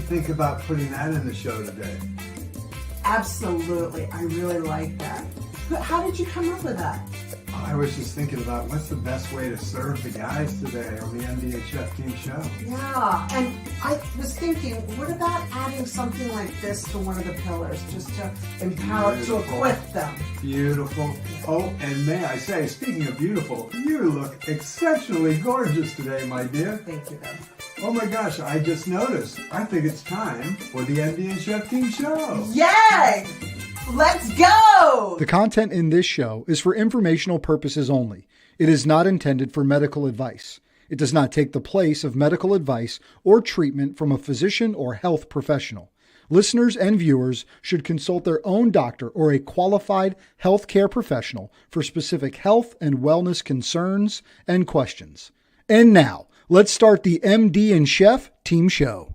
think about putting that in the show today? Absolutely. I really like that. But how did you come up with that? I was just thinking about what's the best way to serve the guys today on the MD and Chef Team show. Yeah, and I was thinking, what about adding something like this to one of the pillars, just to empower, to equip them? Beautiful. Oh, and may I say, speaking of beautiful, you look exceptionally gorgeous today, my dear. Thank you, Ben. Oh my gosh, I just noticed. I think it's time for the MD and Chef Team show. Yay! Let's go! The content in this show is for informational purposes only. It is not intended for medical advice. It does not take the place of medical advice or treatment from a physician or health professional. Listeners and viewers should consult their own doctor or a qualified healthcare professional for specific health and wellness concerns and questions. And now, let's start the MD and Chef Team show.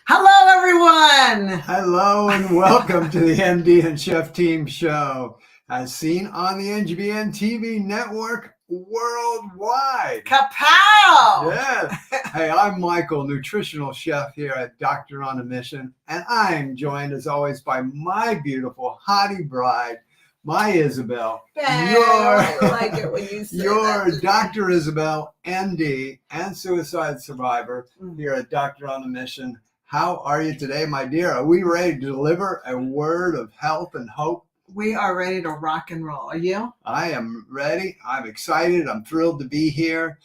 Hello, everyone! Hello and welcome to the MD and Chef Team show, as seen on the NGBN TV network worldwide. Kapow! Yes. Hey, I'm Michael, nutritional chef here at Doctor on a Mission, and I'm joined as always by my beautiful hottie bride, my Isabel. I like it when you say Your that. Dr. Isabel, MD, and suicide survivor here at Doctor on a Mission. How are you today, my dear? Are we ready to deliver a word of health and hope? We are ready to rock and roll. Are you? I am ready. I'm excited. I'm thrilled to be here.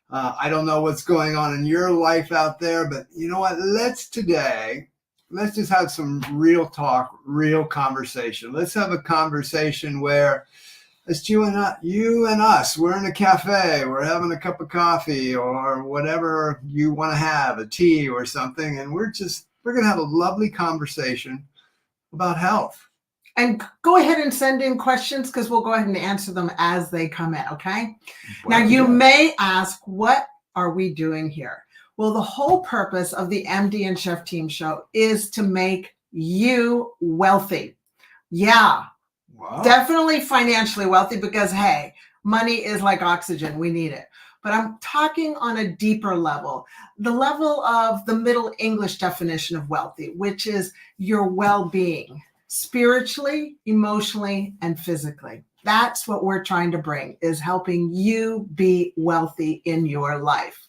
I don't know what's going on in your life out there, but you know what? Let's just have some real talk, real conversation. Let's have a conversation where it's you and us. We're in a cafe. We're having a cup of coffee or whatever you want to have, a tea or something. And we're going to have a lovely conversation about health. And go ahead and send in questions because we'll go ahead and answer them as they come in, okay? Well, now, you yeah. may ask, what are we doing here? Well, the whole purpose of the MD and Chef Team show is to make you wealthy. Yeah. Wow. Definitely financially wealthy because, hey, money is like oxygen. We need it. But I'm talking on a deeper level, the level of the Middle English definition of wealthy, which is your well-being, spiritually, emotionally, and physically. That's what we're trying to bring, is helping you be wealthy in your life.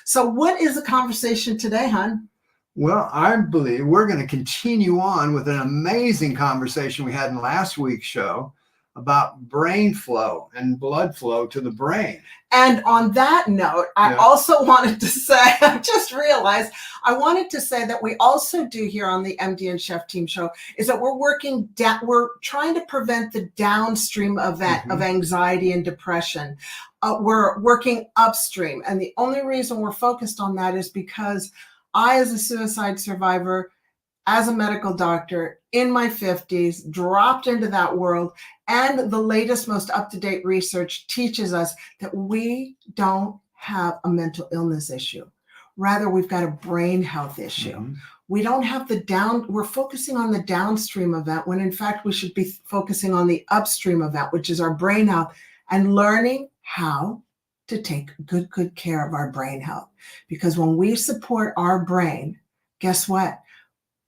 So what is the conversation today, hon? Well, I believe we're going to continue on with an amazing conversation we had in last week's show about brain flow and blood flow to the brain. And on that note, I also wanted to say, I just realized, I wanted to say that we also do here on the MD and Chef Team show is that we're trying to prevent the downstream event of anxiety and depression. We're working upstream. And the only reason we're focused on that is because I, as a suicide survivor, as a medical doctor in my 50s, dropped into that world. And the latest, most up-to-date research teaches us that we don't have a mental illness issue. Rather, we've got a brain health issue. We don't have we're focusing on the downstream event when in fact we should be focusing on the upstream event, which is our brain health, and learning how to take good care of our brain health. Because when we support our brain, guess what?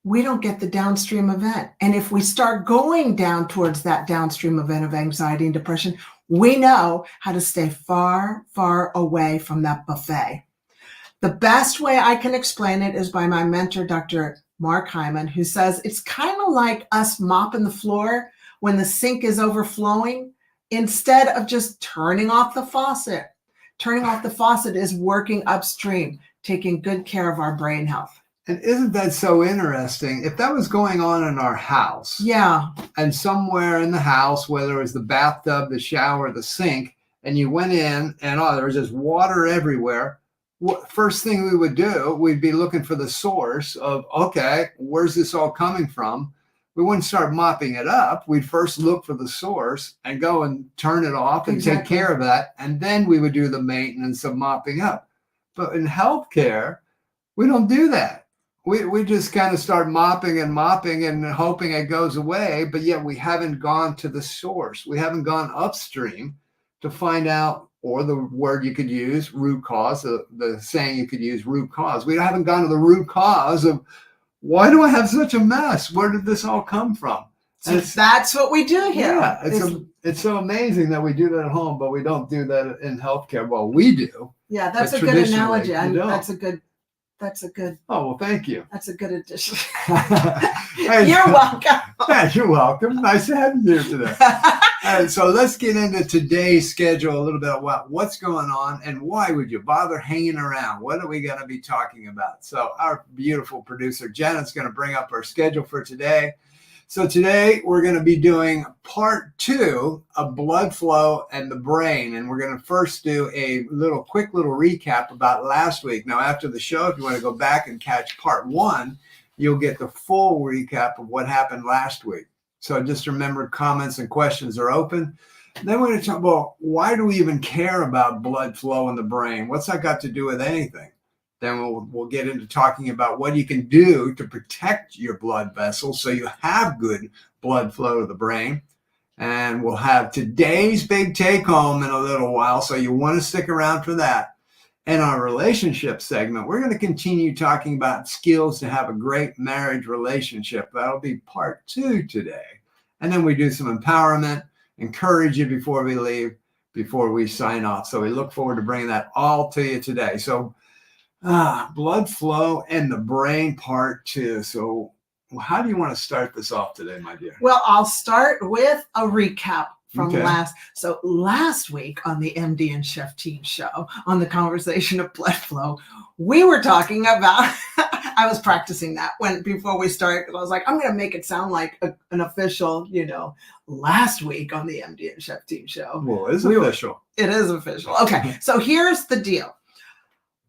We don't get the downstream event. And if we start going down towards that downstream event of anxiety and depression, we know how to stay far, far away from that buffet. The best way I can explain it is by my mentor, Dr. Mark Hyman, who says it's kind of like us mopping the floor when the sink is overflowing, instead of just turning off the faucet. Turning off the faucet is working upstream, taking good care of our brain health. And isn't that so interesting? If that was going on in our house, and somewhere in the house, whether it was the bathtub, the shower, the sink, and you went in and there was just water everywhere, first thing we would do, we'd be looking for the source of, okay, where's this all coming from? We wouldn't start mopping it up. We'd first look for the source and go and turn it off and take care of that. And then we would do the maintenance of mopping up. But in healthcare, we don't do that. We just kind of start mopping and hoping it goes away, but yet we haven't gone to the source. We haven't gone upstream to find out or the word you could use, root cause, the saying you could use, root cause. We haven't gone to the root cause of why do I have such a mess? Where did this all come from? So that's what we do here. Yeah, it's so amazing that we do that at home, but we don't do that in healthcare. Well, we do. Yeah, that's a good analogy. That's a good. Oh, well, thank you. That's a good addition. Hey, you're welcome. Yeah, you're welcome. Nice to have you here today. All right, so let's get into today's schedule a little bit about what's going on and why would you bother hanging around? What are we going to be talking about? So our beautiful producer, Janet's going to bring up our schedule for today. So today we're going to be doing part 2 of blood flow and the brain. And we're going to first do a quick little recap about last week. Now, after the show, if you want to go back and catch part 1, you'll get the full recap of what happened last week. So just remember, comments and questions are open. Then we're going to talk about why do we even care about blood flow in the brain? What's that got to do with anything? Then we'll get into talking about what you can do to protect your blood vessels so you have good blood flow to the brain. And we'll have today's big take home in a little while, so you want to stick around for that. In our relationship segment, we're going to continue talking about skills to have a great marriage relationship. That'll be part 2 today. And then we do some empowerment, encourage you before we leave, before we sign off. So we look forward to bringing that all to you today. So blood flow and the brain part 2. So how do you want to start this off today, my dear? Well, I'll start with a recap from last week on the MD and Chef Team show on the conversation of blood flow. We were talking about, I was practicing that before we started, because I was like, I'm going to make it sound like an official, last week on the MD and Chef Team show. Well, it's official. It is official. Okay. So here's the deal.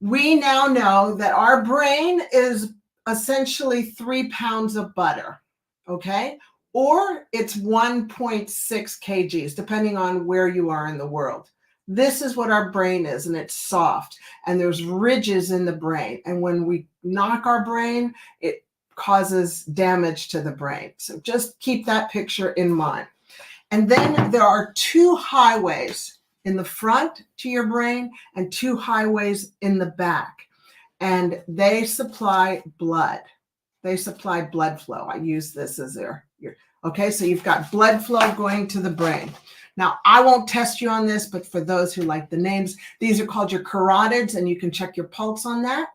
We now know that our brain is essentially 3 pounds of butter, okay? Or it's 1.6 kgs, depending on where you are in the world. This is what our brain is, and it's soft, and there's ridges in the brain. And when we knock our brain, it causes damage to the brain. So just keep that picture in mind. And then there are 2 highways in the front to your brain and 2 highways in the back. And they supply blood. They supply blood flow. I use this as okay, so you've got blood flow going to the brain. Now, I won't test you on this, but for those who like the names, these are called your carotids, and you can check your pulse on that.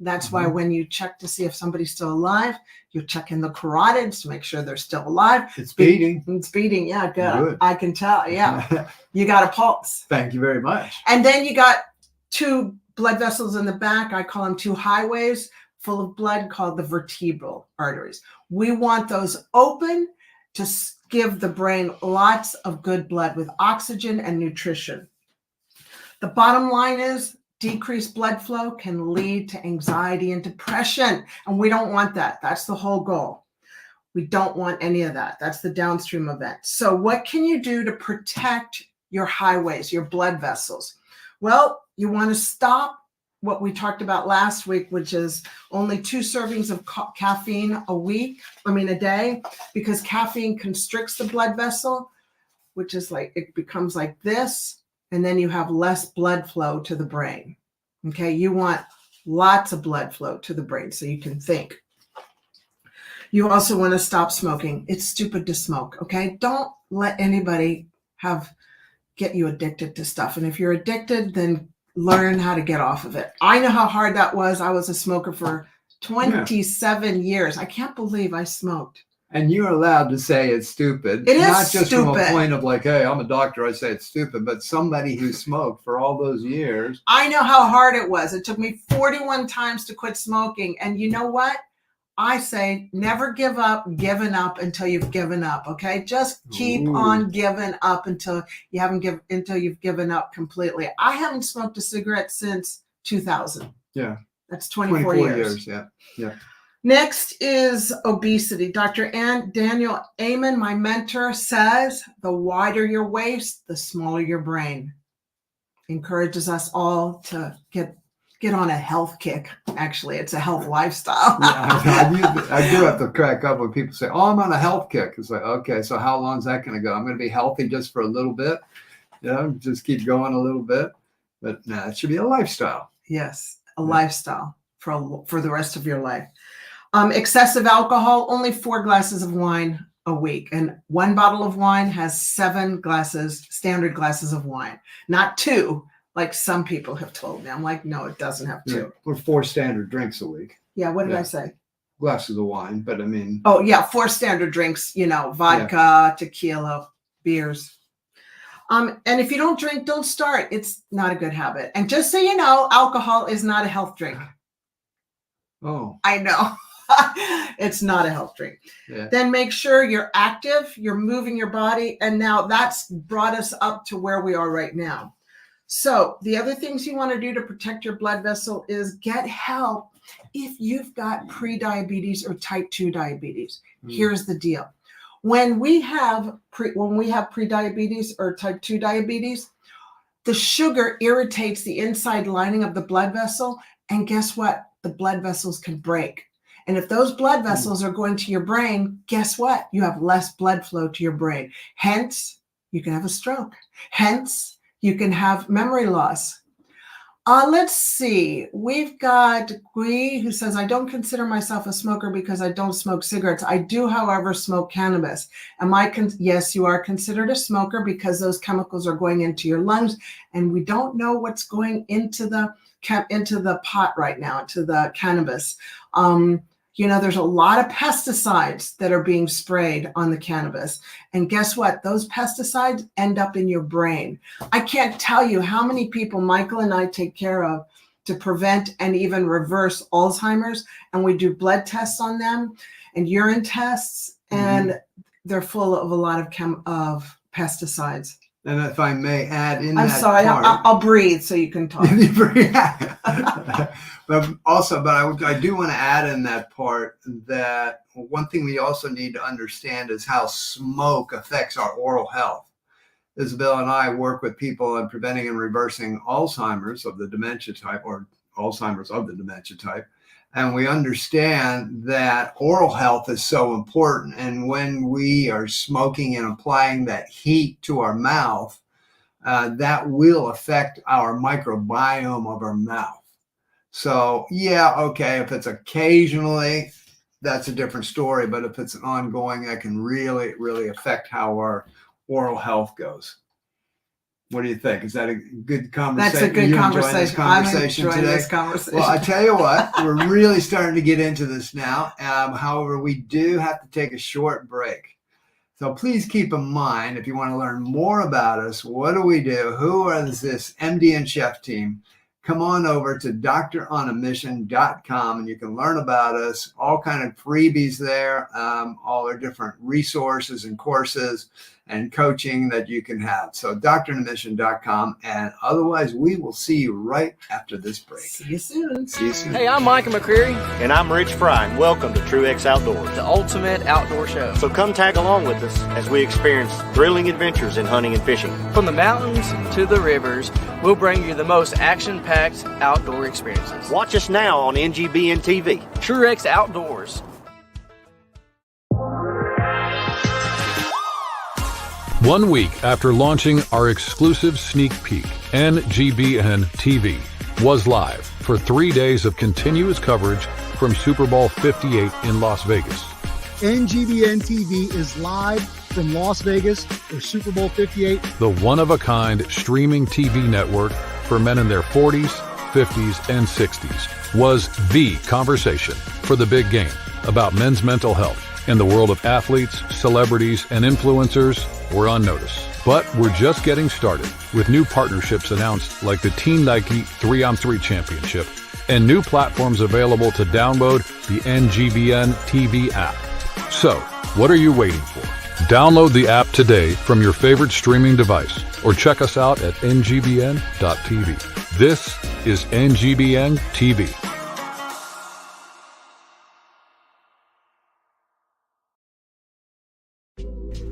That's why when you check to see if somebody's still alive, you're checking the carotids to make sure they're still alive. It's beating. It's beating. Yeah, good. I can tell. Yeah. You got a pulse. Thank you very much. And then you got 2 blood vessels in the back. I call them 2 highways full of blood called the vertebral arteries. We want those open to give the brain lots of good blood with oxygen and nutrition. The bottom line is, decreased blood flow can lead to anxiety and depression, and we don't want that. That's the whole goal. We don't want any of that. That's the downstream event. So what can you do to protect your highways, your blood vessels? Well, you want to stop what we talked about last week, which is only 2 servings of caffeine a day, because caffeine constricts the blood vessel, which is it becomes like this. And then you have less blood flow to the brain. Okay, you want lots of blood flow to the brain so you can think. You also want to stop smoking. It's stupid to smoke, okay? Don't let anybody get you addicted to stuff. And if you're addicted, then learn how to get off of it. I know how hard that was. I was a smoker for 27 years. I can't believe I smoked. And you're allowed to say it's stupid. It is not just stupid. From a point of hey, I'm a doctor, I say it's stupid, but somebody who smoked for all those years. I know how hard it was. It took me 41 times to quit smoking. And you know what? I say never give up, giving up until you've given up. Okay, just keep on giving up until you've given up completely. I haven't smoked a cigarette since 2000. Yeah, that's 24 years. Yeah. Next is obesity. Dr. Daniel Amen, my mentor, says the wider your waist, the smaller your brain. Encourages us all to get on a health kick. Actually, it's a health lifestyle. I do have to crack up when people say, oh, I'm on a health kick. It's like, okay, so how long is that going to go? I'm going to be healthy just for a little bit. Just keep going a little bit. But no, it should be a lifestyle. Yes, a lifestyle for the rest of your life. Excessive alcohol, only 4 glasses of wine a week. And 1 bottle of wine has 7 standard glasses of wine, not 2, like some people have told me. I'm like, no, it doesn't have 2. Yeah, or 4 standard drinks a week. Yeah, what did I say? Glasses of wine, but I mean. Oh, yeah, 4 standard drinks, vodka, tequila, beers. And if you don't drink, don't start. It's not a good habit. And just so you know, alcohol is not a health drink. Oh. I know. It's not a health drink. Yeah. Then make sure you're active, you're moving your body. And now that's brought us up to where we are right now. So the other things you want to do to protect your blood vessel is get help if you've got pre-diabetes or type 2 diabetes. Here's the deal. When we have pre-diabetes or type 2 diabetes, the sugar irritates the inside lining of the blood vessel. And guess what? The blood vessels can break. And if those blood vessels are going to your brain, guess what? You have less blood flow to your brain. Hence, you can have a stroke. Hence, you can have memory loss. Let's see. We've got Gui who says, I don't consider myself a smoker because I don't smoke cigarettes. I do, however, smoke cannabis. Yes, you are considered a smoker because those chemicals are going into your lungs, and we don't know what's going into the pot right now, into the cannabis. There's a lot of pesticides that are being sprayed on the cannabis. And guess what? Those pesticides end up in your brain. I can't tell you how many people Michael and I take care of to prevent and even reverse Alzheimer's. And we do blood tests on them and urine tests, and they're full of a lot of pesticides. And if I may add I'm sorry, I'll breathe so you can talk. But I do want to add in that part that one thing we also need to understand is how smoke affects our oral health. Isabel and I work with people on preventing and reversing Alzheimer's of the dementia type, or Alzheimer's of the dementia type. And we understand that oral health is so important. And when we are smoking and applying that heat to our mouth, that will affect our microbiome of our mouth. So, if it's occasionally, that's a different story. But if it's an ongoing, that can really, really affect how our oral health goes. What do you think? Is that a good conversation? That's a good conversation. I'm enjoying this conversation. Well, I tell you what, we're really starting to get into this now. However, we do have to take a short break. So please keep in mind, if you want to learn more about us, what do we do? Who is this MD and Chef team? Come on over to DoctorOnAMission.com and you can learn about us, all kind of freebies there, all our different resources and courses and coaching that you can have. So DoctorOnAMission.com, and otherwise we will see you right after this break. See you soon. Hey, I'm Micah McCreary. And I'm Rich Fry, and welcome to Truex Outdoors, the ultimate outdoor show. So come tag along with us as we experience thrilling adventures in hunting and fishing. From the mountains to the rivers, we'll bring you the most action-packed outdoor experiences. Watch us now on NGBN TV. Truex Outdoors. One week after launching our exclusive sneak peek, NGBN TV was live for 3 days of continuous coverage from Super Bowl 58 in Las Vegas. NGBN TV is live from Las Vegas for Super Bowl 58. The one-of-a-kind streaming TV network for men in their 40s, 50s, and 60s was the conversation for the big game about men's mental health. In the world of athletes, celebrities, and influencers, we're on notice. But we're just getting started with new partnerships announced like the Team Nike 3-on-3 Championship and new platforms available to download the NGBN TV app. So, what are you waiting for? Download the app today from your favorite streaming device or check us out at ngbn.tv. This is NGBN TV.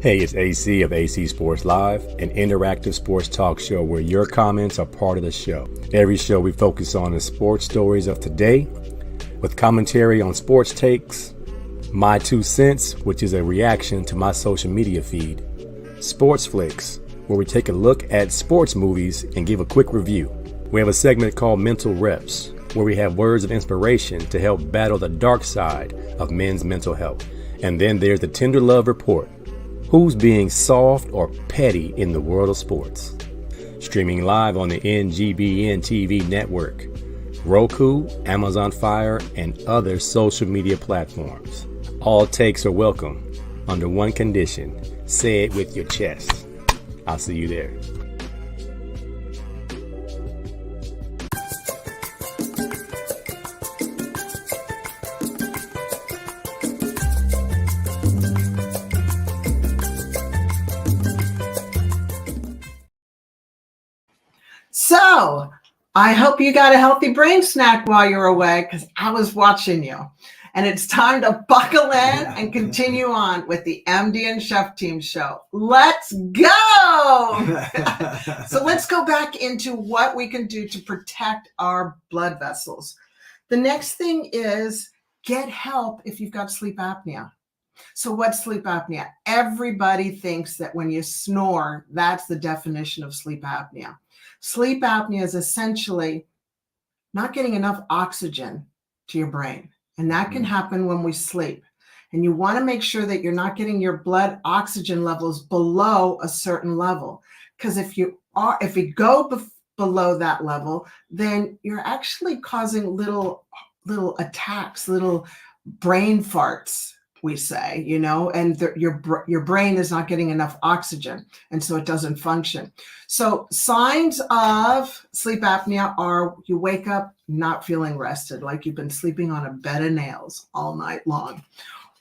Hey, it's AC of AC Sports Live, an interactive sports talk show where your comments are part of the show. Every show we focus on the sports stories of today with commentary on sports takes, my 2 cents, which is a reaction to my social media feed, sports flicks, where we take a look at sports movies and give a quick review. We have a segment called Mental Reps, where we have words of inspiration to help battle the dark side of men's mental health. And then there's the Tender Love Report. Who's being soft or petty in the world of sports? Streaming live on the NGBN TV network, Roku, Amazon Fire, and other social media platforms. All takes are welcome under one condition: say it with your chest. I'll see you there. So I hope you got a healthy brain snack while you're away, because I was watching you. And it's time to buckle in and continue on with the MD and Chef Team show. Let's go. So let's go back into what we can do to protect our blood vessels. The next thing is get help if you've got sleep apnea. So what's sleep apnea? Everybody thinks that when you snore, that's the definition of sleep apnea. Sleep apnea is essentially not getting enough oxygen to your brain. And that can happen when we sleep. And you want to make sure that you're not getting your blood oxygen levels below a certain level. Because if you go below that level, then you're actually causing little attacks, little brain farts, we say, and your brain is not getting enough oxygen, and so it doesn't function. So signs of sleep apnea are you wake up not feeling rested, like you've been sleeping on a bed of nails all night long,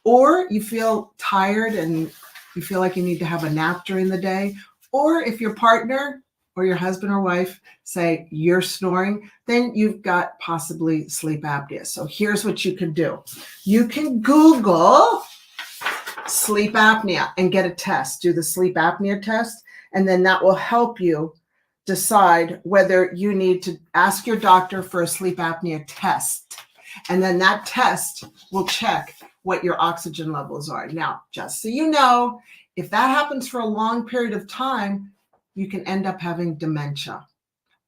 or you feel tired and you feel like you need to have a nap during the day, or if your partner or your husband or wife say you're snoring, then you've got possibly sleep apnea. So here's what you can do. You can Google sleep apnea and get a test. Do the sleep apnea test, and then that will help you decide whether you need to ask your doctor for a sleep apnea test. And then that test will check what your oxygen levels are. Now, just so you know, if that happens for a long period of time, you can end up having dementia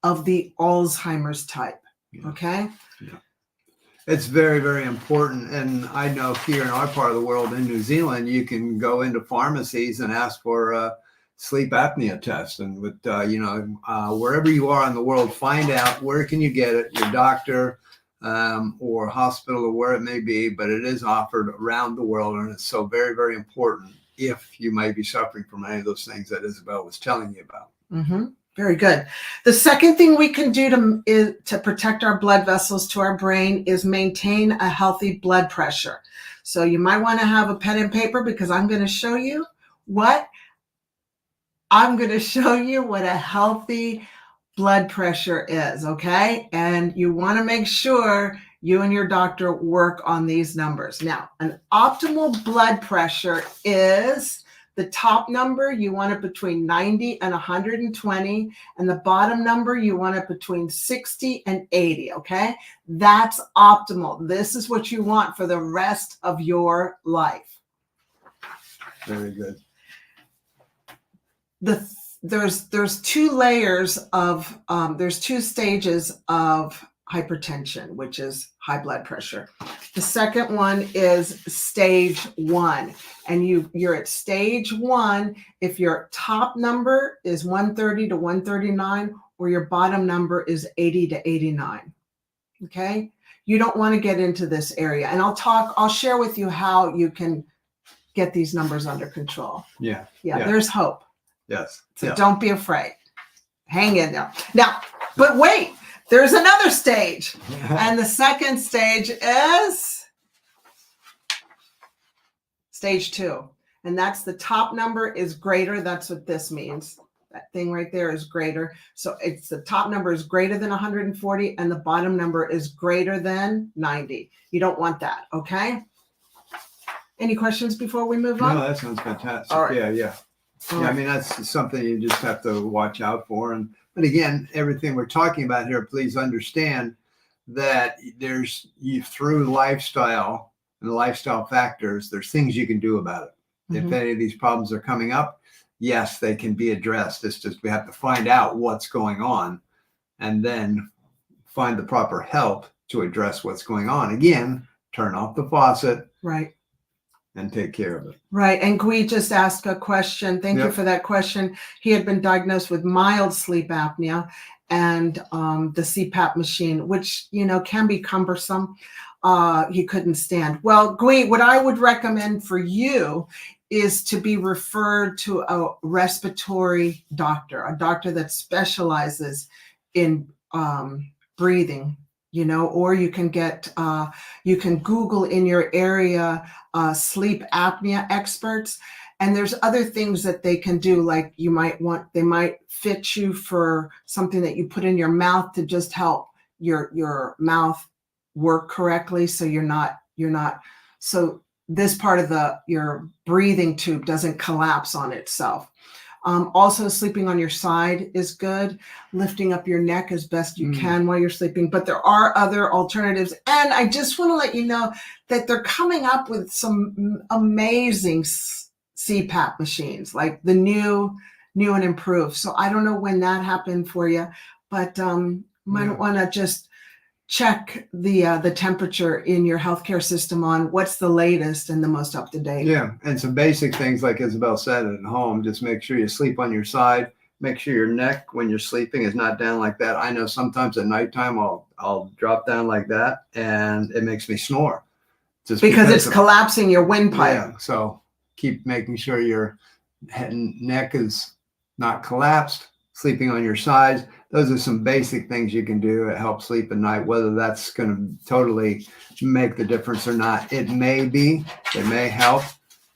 of the Alzheimer's type. Okay? Yeah. It's very, very important. And I know here in our part of the world, in New Zealand, you can go into pharmacies and ask for a sleep apnea test. And with, wherever you are in the world, find out where can you get it, your doctor or hospital or where it may be, but it is offered around the world. And it's so very, very important if you may be suffering from any of those things that Isabel was telling you about. Mm-hmm. Very good. The second thing we can do to protect our blood vessels to our brain is maintain a healthy blood pressure. So you might want to have a pen and paper, because I'm going to show you what a healthy blood pressure is, okay? And you want to make sure you and your doctor work on these numbers. Now, an optimal blood pressure is the top number, you want it between 90 and 120, and the bottom number, you want it between 60 and 80, okay? That's optimal. This is what you want for the rest of your life. Very good. There's two layers of, there's two stages of hypertension, which is high blood pressure. The second one is stage 1. And you're at stage 1 if your top number is 130 to 139 or your bottom number is 80 to 89. Okay? You don't want to get into this area. And I'll share with you how you can get these numbers under control. Yeah. There's hope. Yes. So don't be afraid. Hang in there. Now, but wait, there's another stage. And the second stage is stage 2. And that's the top number is greater. That's what this means. That thing right there is greater. So it's the top number is greater than 140 and the bottom number is greater than 90. You don't want that. Okay. Any questions before we move on? No, that sounds fantastic. All right. Yeah. All I right. mean, that's something you just have to watch out for. But again, everything we're talking about here, please understand that through lifestyle and lifestyle factors, there's things you can do about it. Mm-hmm. If any of these problems are coming up, yes, they can be addressed. It's just we have to find out what's going on and then find the proper help to address what's going on. Again, turn off the faucet. Right. And take care of it. Right. And Gui just asked a question. Thank you for that question. He had been diagnosed with mild sleep apnea and the CPAP machine, which, can be cumbersome. He couldn't stand. Well, Gui, what I would recommend for you is to be referred to a respiratory doctor, a doctor that specializes in breathing. Or you can you can Google in your area sleep apnea experts, and there's other things that they can do. Like they might fit you for something that you put in your mouth to just help your mouth work correctly, so you're not so this part of your breathing tube doesn't collapse on itself. Also, sleeping on your side is good. Lifting up your neck as best you can while you're sleeping. But there are other alternatives. And I just want to let you know that they're coming up with some amazing CPAP machines, like the new and improved. So I don't know when that happened for you, but might want to just check the temperature in your healthcare system on what's the latest and the most up to date. Yeah, and some basic things like Isabel said at home. Just make sure you sleep on your side. Make sure your neck when you're sleeping is not down like that. I know sometimes at nighttime I'll drop down like that, and it makes me snore. Just because it's collapsing your windpipe. Yeah, so keep making sure your head and neck is not collapsed. Sleeping on your sides. Those are some basic things you can do to help sleep at night. Whether that's going to totally make the difference or not, it may help.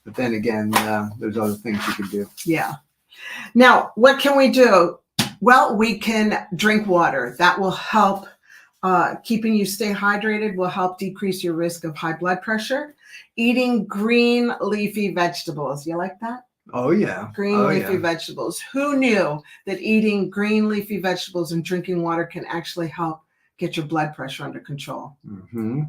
But then again, there's other things you can do. Yeah. Now, what can we do? Well, we can drink water. That will help. Keeping you stay hydrated will help decrease your risk of high blood pressure. Eating green leafy vegetables. You like that? Oh, yeah. Green leafy vegetables. Who knew that eating green leafy vegetables and drinking water can actually help get your blood pressure under control? Mm-hmm. Yeah.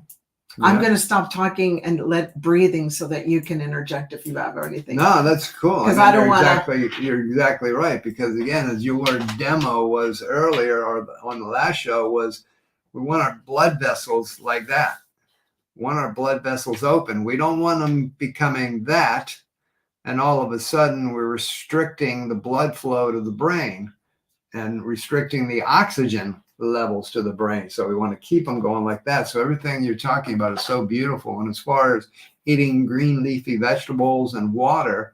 I'm going to stop talking and let breathing so that you can interject if you have anything. No, that's cool. Because I don't want to. You're exactly right. Because again, as your demo was earlier or on the last show was, we want our blood vessels like that. We want our blood vessels open. We don't want them becoming that. And all of a sudden, we're restricting the blood flow to the brain and restricting the oxygen levels to the brain. So we want to keep them going like that. So everything you're talking about is so beautiful. And as far as eating green leafy vegetables and water,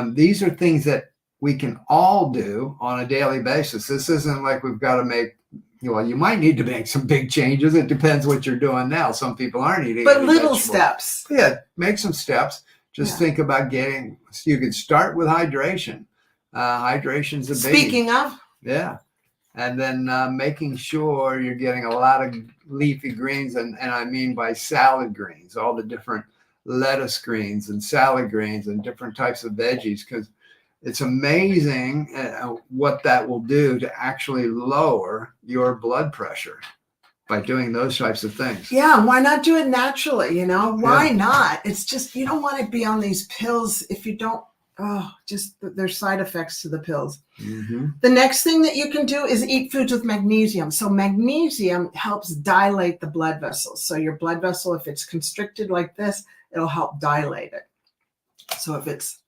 these are things that we can all do on a daily basis. This isn't like we've got to make, you might need to make some big changes. It depends what you're doing now. Some people aren't eating. But little steps. Yeah, make some steps. Just think about you can start with hydration. Hydration's a big. Speaking of. Yeah. And then making sure you're getting a lot of leafy greens. And I mean by salad greens, all the different lettuce greens and salad greens and different types of veggies, because it's amazing what that will do to actually lower your blood pressure. By doing those types of things. Yeah, why not do it naturally? Why not? It's just, you don't want to be on these pills if you don't, there's side effects to the pills. Mm-hmm. The next thing that you can do is eat foods with magnesium. So magnesium helps dilate the blood vessels. So your blood vessel, if it's constricted like this, it'll help dilate it. So if it's,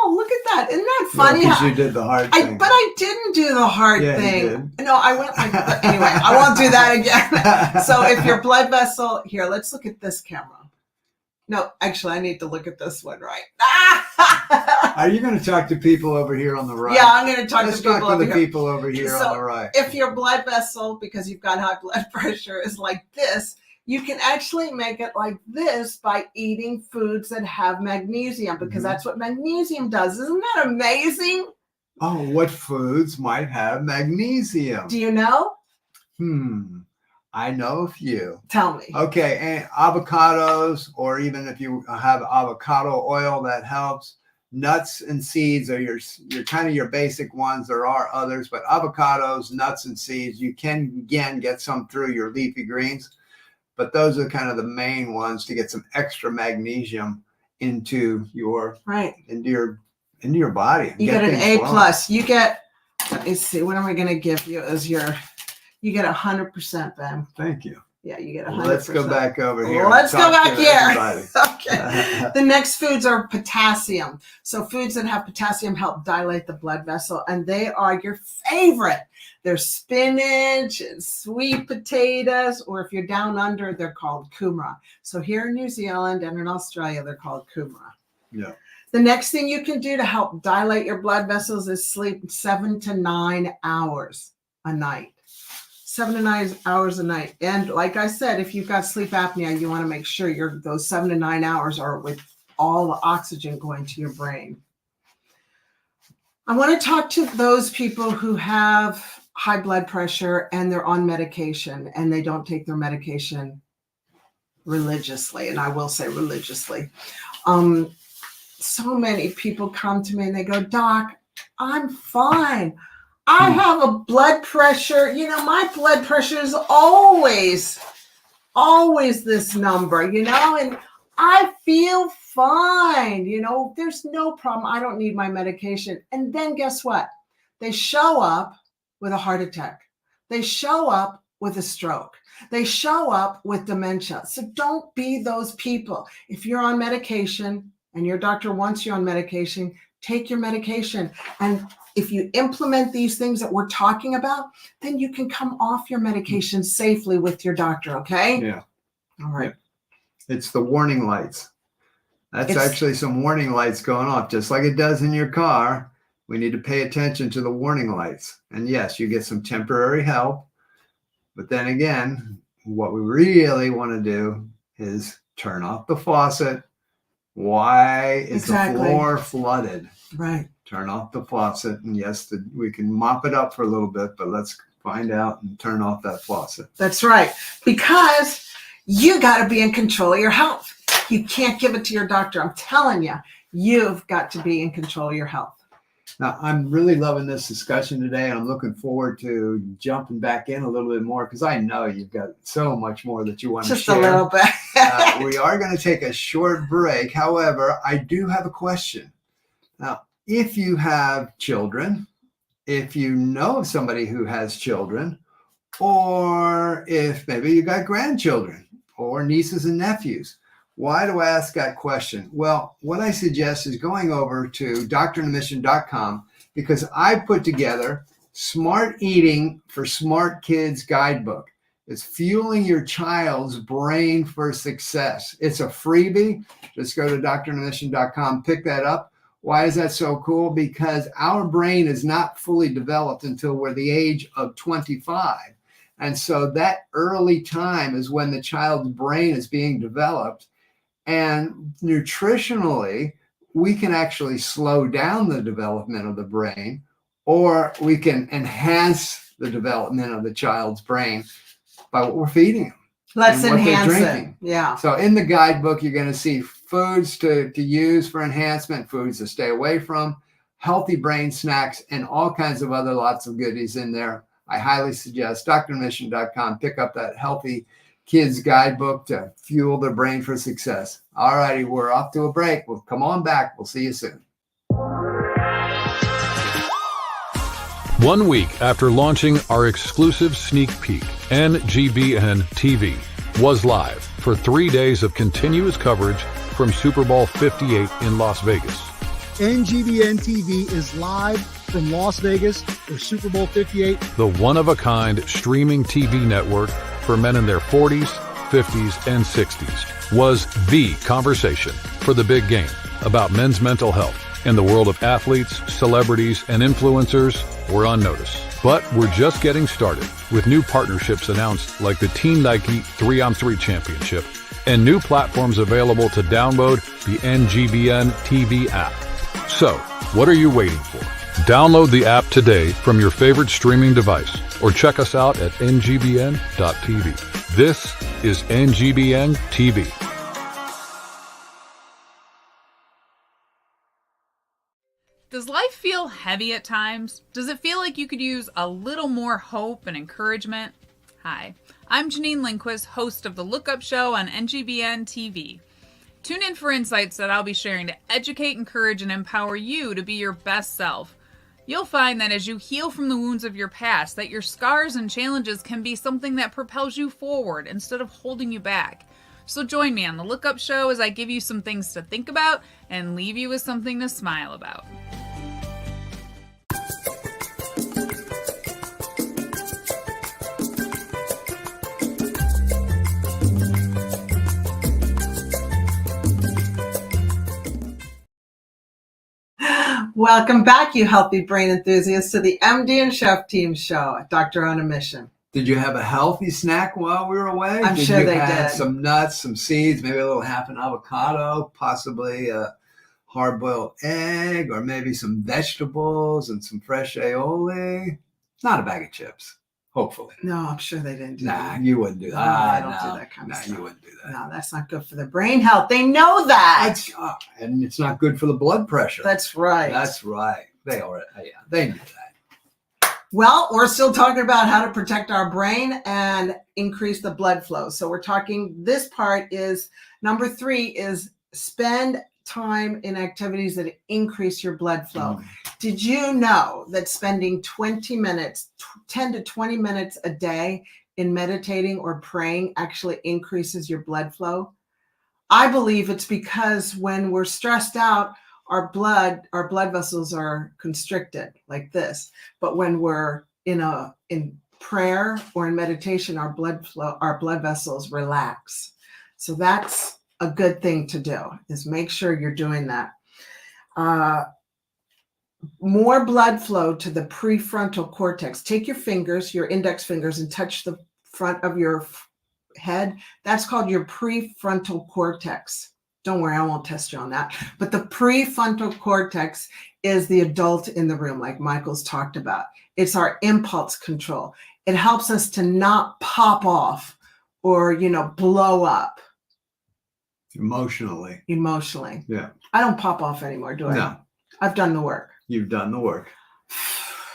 look at that. Isn't that funny? Because you did the hard thing. But I didn't do the hard thing. You did. No, I went like, anyway, I won't do that again. So if your blood vessel, here, let's look at this camera. No, actually, I need to look at this one, right? Are you going to talk to people over here on the right? Yeah, I'm going to talk to people over here. People over here on the right. If your blood vessel, because you've got high blood pressure, is like this, you can actually make it like this by eating foods that have magnesium, because that's what magnesium does. Isn't that amazing? Oh, what foods might have magnesium? Do you know? I know a few. Tell me. Okay, and avocados, or even if you have avocado oil, that helps. Nuts and seeds are your kind of your basic ones. There are others, but avocados, nuts, and seeds, you can again get some through your leafy greens. But those are kind of the main ones to get some extra magnesium into your into your body. You get an A plus. You get, let me see, what am I going to give you as you get 100%, Ben. Thank you. Yeah, you get 100%. Let's go back over here. Let's go back here. Okay. The next foods are potassium. So foods that have potassium help dilate the blood vessel, and they are your favorite. They're spinach and sweet potatoes, or if you're down under, they're called kumara. So here in New Zealand and in Australia, they're called kumara. Yeah. The next thing you can do to help dilate your blood vessels is sleep 7 to 9 hours a night. 7 to 9 hours a night. And like I said, if you've got sleep apnea, you want to make sure those 7 to 9 hours are with all the oxygen going to your brain. I want to talk to those people who have high blood pressure and they're on medication and they don't take their medication religiously. And I will say religiously. So many people come to me and they go, Doc, I'm fine. I have a blood pressure, my blood pressure is always this number, and I feel fine, there's no problem. I don't need my medication. And then guess what? They show up with a heart attack. They show up with a stroke. They show up with dementia. So don't be those people. If you're on medication and your doctor wants you on medication, take your medication. And if you implement these things that we're talking about, then you can come off your medication safely with your doctor, okay? Yeah. All right. It's the warning lights. That's actually some warning lights going off, just like it does in your car. We need to pay attention to the warning lights. And yes, you get some temporary help. But then again, what we really want to do is turn off the faucet. Why is the floor flooded? Right. Turn off the faucet, and yes, we can mop it up for a little bit, but let's find out and turn off that faucet. That's right, because you got to be in control of your health. You can't give it to your doctor. I'm telling you, you've got to be in control of your health. Now, I'm really loving this discussion today, and I'm looking forward to jumping back in a little bit more because I know you've got so much more that you want to share. Just a little bit. We are going to take a short break. However, I do have a question. Now, if you have children, if you know of somebody who has children, or if maybe you got grandchildren or nieces and nephews, why do I ask that question? Well, what I suggest is going over to doctorinthemission.com because I put together Smart Eating for Smart Kids Guidebook. It's fueling your child's brain for success. It's a freebie. Just go to doctorinthemission.com, pick that up. Why is that so cool? Because our brain is not fully developed until we're the age of 25. And so that early time is when the child's brain is being developed. And nutritionally, we can actually slow down the development of the brain, or we can enhance the development of the child's brain by what we're feeding them. Let's enhance it. Yeah. So in the guidebook, you're going to see foods to use for enhancement, foods to stay away from, healthy brain snacks, and all kinds of other lots of goodies in there. I highly suggest doctorinthemission.com. Pick up that Healthy Kids Guidebook to fuel their brain for success. All righty, we're off to a break. We'll come on back. We'll see you soon. 1 week after launching our exclusive sneak peek, NGBN TV was live for 3 days of continuous coverage from Super Bowl 58 in Las Vegas. NGBN TV is live from Las Vegas for Super Bowl 58. The one-of-a-kind streaming TV network for men in their 40s, 50s, and 60s was the conversation for the big game about men's mental health. In the world of athletes, celebrities, and influencers, we're on notice. But we're just getting started with new partnerships announced like the Team Nike 3-on-3 Championship and new platforms available to download the NGBN TV app. So, what are you waiting for? Download the app today from your favorite streaming device or check us out at ngbn.tv. This is NGBN TV. Does life feel heavy at times? Does it feel like you could use a little more hope and encouragement? Hi, I'm Janine Lindquist, host of The Look Up Show on NGBN TV. Tune in for insights that I'll be sharing to educate, encourage, and empower you to be your best self. You'll find that as you heal from the wounds of your past, that your scars and challenges can be something that propels you forward instead of holding you back. So join me on the Look Up Show as I give you some things to think about and leave you with something to smile about. Welcome back, you healthy brain enthusiasts, to the MD and Chef Team Show, Dr. on a Mission. Did you have a healthy snack while we were away? I'm sure they did. Some nuts, some seeds, maybe a little half an avocado, possibly a hard-boiled egg, or maybe some vegetables and some fresh aioli. Not a bag of chips, hopefully. No, I'm sure they didn't do that. Nah, you wouldn't do that. I don't do that kind of stuff. You wouldn't do that. No, that's not good for the brain health. They know that. And it's not good for the blood pressure. That's right. That's right. They knew that. Well, we're still talking about how to protect our brain and increase the blood flow. So we're talking, this part is, number 3 is spend time in activities that increase your blood flow. Did you know that spending 20 minutes, 10 to 20 minutes a day in meditating or praying actually increases your blood flow? I believe it's because when we're stressed out, our blood vessels are constricted like this. But when we're in prayer or in meditation, our blood vessels relax. So that's a good thing to do, is make sure you're doing that. More blood flow to the prefrontal cortex. Take your fingers, your index fingers, and touch the front of your head. That's called your prefrontal cortex. Don't worry, I won't test you on that. But the prefrontal cortex is the adult in the room, like Michael's talked about. It's our impulse control. It helps us to not pop off or, blow up. Emotionally. Yeah. I don't pop off anymore, do I? No. I've done the work. You've done the work.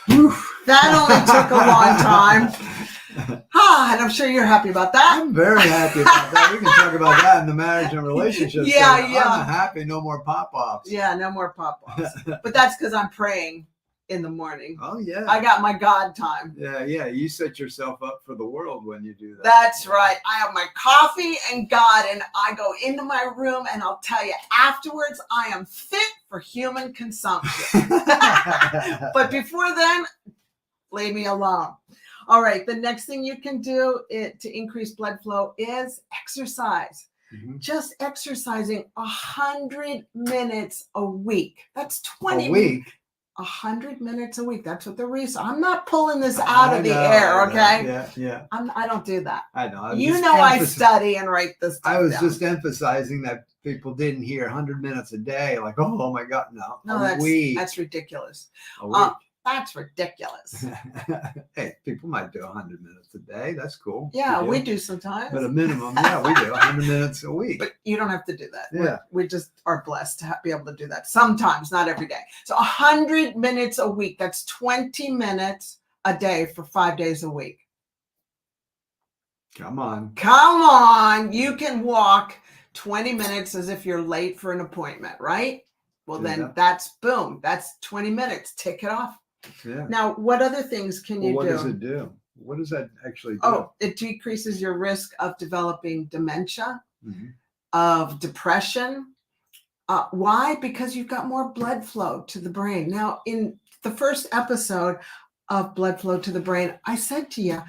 That only took a long time. And I'm sure you're happy about that. I'm very happy about that. We can talk about that in the marriage and relationships. Yeah. I'm happy. No more pop-offs. Yeah, no more pop-offs. But that's because I'm praying in the morning. Oh, yeah. I got my God time. Yeah. You set yourself up for the world when you do that. That's right. I have my coffee and God, and I go into my room, and I'll tell you, afterwards, I am fit for human consumption. But before then, leave me alone. All right. The next thing you can do to increase blood flow is exercise. Just exercising 100 minutes a week. That's 20 a week. 100 minutes a week. That's what the reason. I'm not pulling this out of the air, okay? Yeah. I don't do that. I know. I study and write this stuff I was down. just emphasizing that people didn't hear 100 minutes a day. Like, oh my God, no. That's ridiculous. A week. That's ridiculous. Hey, people might do 100 minutes a day. That's cool. Yeah, we do sometimes. But a minimum, we do 100 minutes a week. But you don't have to do that. Yeah. We just are blessed to be able to do that. Sometimes, not every day. So 100 minutes a week. That's 20 minutes a day for 5 days a week. Come on. You can walk 20 minutes as if you're late for an appointment, right? Well, then that's 20 minutes. Tick it off. Yeah. Now, what other things can you do? What does it do? What does that actually do? Oh, it decreases your risk of developing dementia, of depression. Why? Because you've got more blood flow to the brain. Now, in the first episode of Blood Flow to the Brain, I said to you,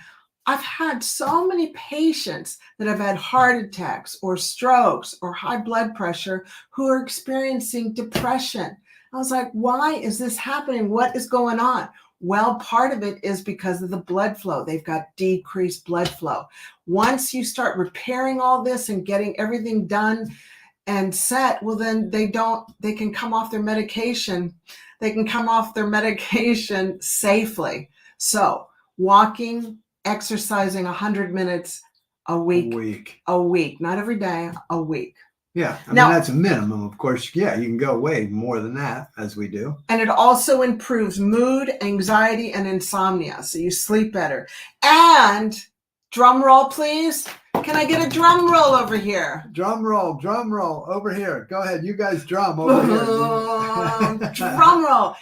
I've had so many patients that have had heart attacks or strokes or high blood pressure who are experiencing depression. I was like, why is this happening? What is going on? Well, part of it is because of the blood flow. They've got decreased blood flow. Once you start repairing all this and getting everything done and set, well, then they can come off their medication. They can come off their medication safely. So walking, exercising 100 minutes a week, not every day, a week. Yeah, I mean, that's a minimum. Of course, you can go way more than that, as we do. And it also improves mood, anxiety, and insomnia. So you sleep better. And Drum roll, please. Can I get a drum roll over here? Drum roll over here. Go ahead. You guys drum over here. Drum roll.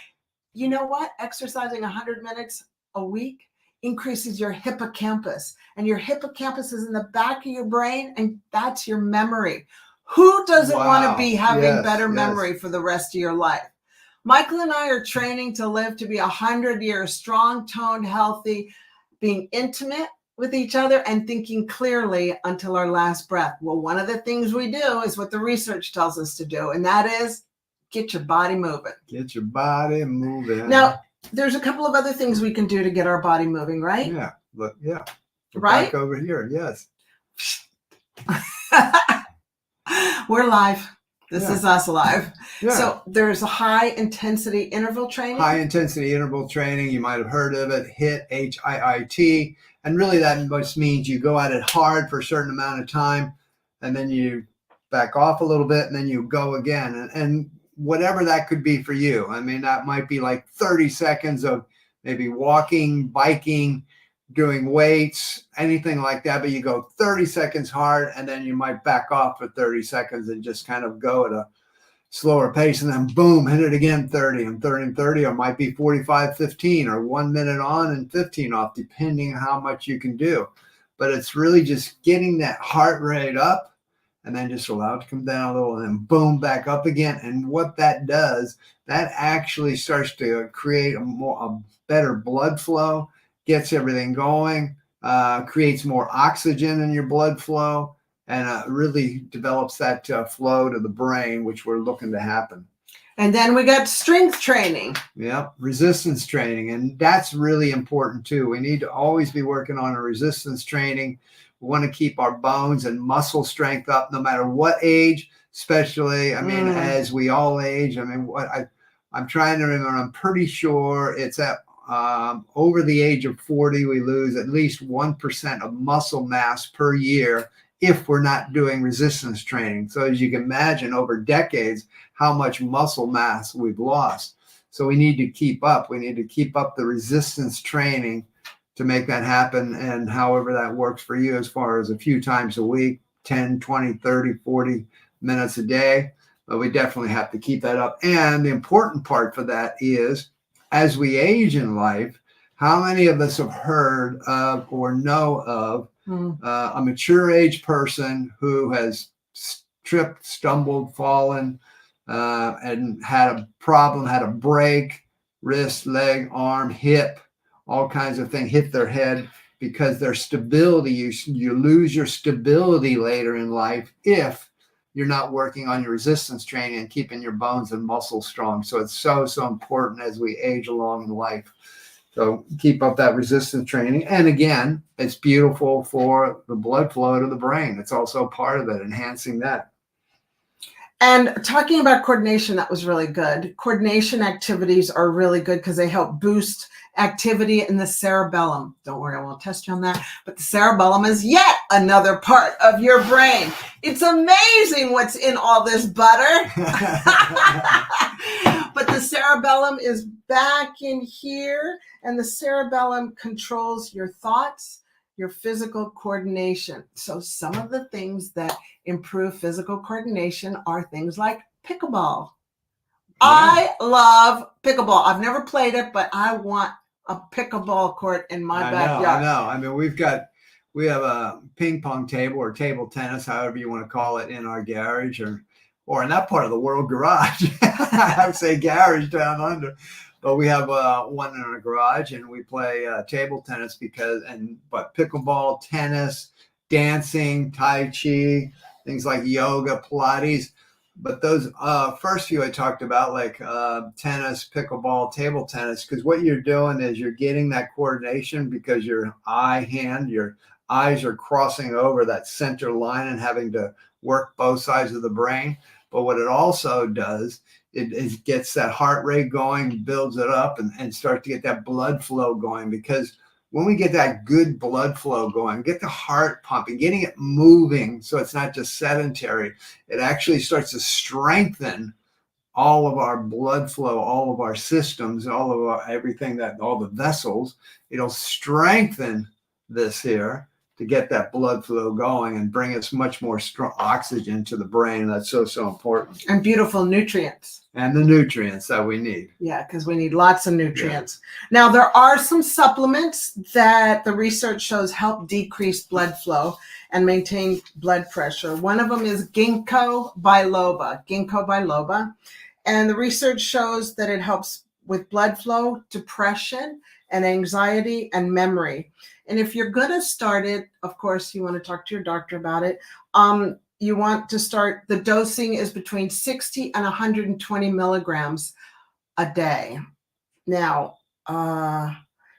You know what? Exercising 100 minutes a week increases your hippocampus, and your hippocampus is in the back of your brain, and that's your memory. Who doesn't want to be having better memory for the rest of your life? Michael and I are training to live to be 100 years strong, toned, healthy, being intimate with each other and thinking clearly until our last breath. Well, one of the things we do is what the research tells us to do, and that is get your body moving. Get your body moving. Now, there's a couple of other things we can do to get our body moving, right? Yeah, but yeah. Right? Back over here, yes. We're live. This is us live. Yeah. So there's a high intensity interval training. High intensity interval training. You might have heard of it. HIIT, HIIT. And really that just means you go at it hard for a certain amount of time, and then you back off a little bit, and then you go again. And whatever that could be for you. I mean, that might be like 30 seconds of maybe walking, biking, doing weights, anything like that. But you go 30 seconds hard, and then you might back off for 30 seconds and just kind of go at a slower pace, and then boom, hit it again, 30 and 30 and 30, or it might be 45, 15, or 1 minute on and 15 off, depending on how much you can do. But it's really just getting that heart rate up, and then just allow it to come down a little, and then boom, back up again. And what that does, that actually starts to create a better blood flow, gets everything going, creates more oxygen in your blood flow, and really develops that flow to the brain, which we're looking to happen. And then we got strength training. Yep, resistance training. And that's really important too. We need to always be working on a resistance training. We want to keep our bones and muscle strength up no matter what age, especially, I mean, as we all age. I mean, I'm trying to remember, I'm pretty sure it's at over the age of 40, we lose at least 1% of muscle mass per year if we're not doing resistance training. So as you can imagine, over decades, how much muscle mass we've lost. So we need to keep up. We need to keep up the resistance training to make that happen. And however that works for you, as far as a few times a week, 10, 20, 30, 40 minutes a day. But we definitely have to keep that up. And the important part for that is, as we age in life, how many of us have heard of or know of a mature age person who has tripped, stumbled, fallen, and had a problem, had a break, wrist, leg, arm, hip, all kinds of things, hit their head because their stability, you lose your stability later in life if you're not working on your resistance training and keeping your bones and muscles strong. So it's so important as we age along in life. So keep up that resistance training. And again, it's beautiful for the blood flow to the brain. It's also part of it, enhancing that. And talking about coordination, that was really good. Coordination activities are really good because they help boost activity in the cerebellum. Don't worry, I won't test you on that. But the cerebellum is yet another part of your brain. It's amazing what's in all this butter. But the cerebellum is back in here, and the cerebellum controls your thoughts, your physical coordination. So some of the things that improve physical coordination are things like pickleball. Yeah. I love pickleball. I've never played it, but I want a pickleball court in my backyard. I know. I mean, we have a ping pong table or table tennis, however you want to call it, in our garage or in that part of the world, garage. I would say garage down under. But we have one in our garage, and we play table tennis but pickleball, tennis, dancing, tai chi, things like yoga, Pilates. But those first few I talked about, like tennis, pickleball, table tennis, because what you're doing is you're getting that coordination because your eyes are crossing over that center line and having to work both sides of the brain. But what it also does, it gets that heart rate going, builds it up, and start to get that blood flow going. Because when we get that good blood flow going, get the heart pumping, getting it moving so it's not just sedentary, it actually starts to strengthen all of our blood flow, all of our systems, all of everything, all the vessels. It'll strengthen this here to get that blood flow going and bring us much more strong oxygen to the brain. That's so important. And beautiful nutrients. And the nutrients that we need. Yeah, because we need lots of nutrients. Yeah. Now, there are some supplements that the research shows help decrease blood flow and maintain blood pressure. One of them is ginkgo biloba. Ginkgo biloba. And the research shows that it helps with blood flow, depression, and anxiety and memory. And if you're going to start it, of course, you want to talk to your doctor about it. You want to start, the dosing is between 60 and 120 milligrams a day. Now,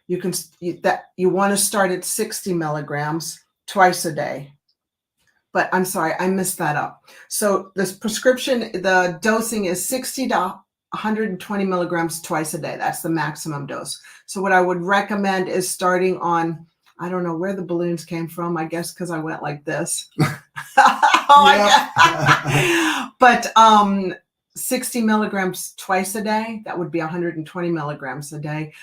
you want to start at 60 milligrams twice a day. But I'm sorry, I messed that up. So this prescription, the dosing is 60 to 120 milligrams twice a day. That's the maximum dose. So what I would recommend is starting on, I don't know where the balloons came from. I guess because I went like this. But 60 milligrams twice a day, that would be 120 milligrams a day.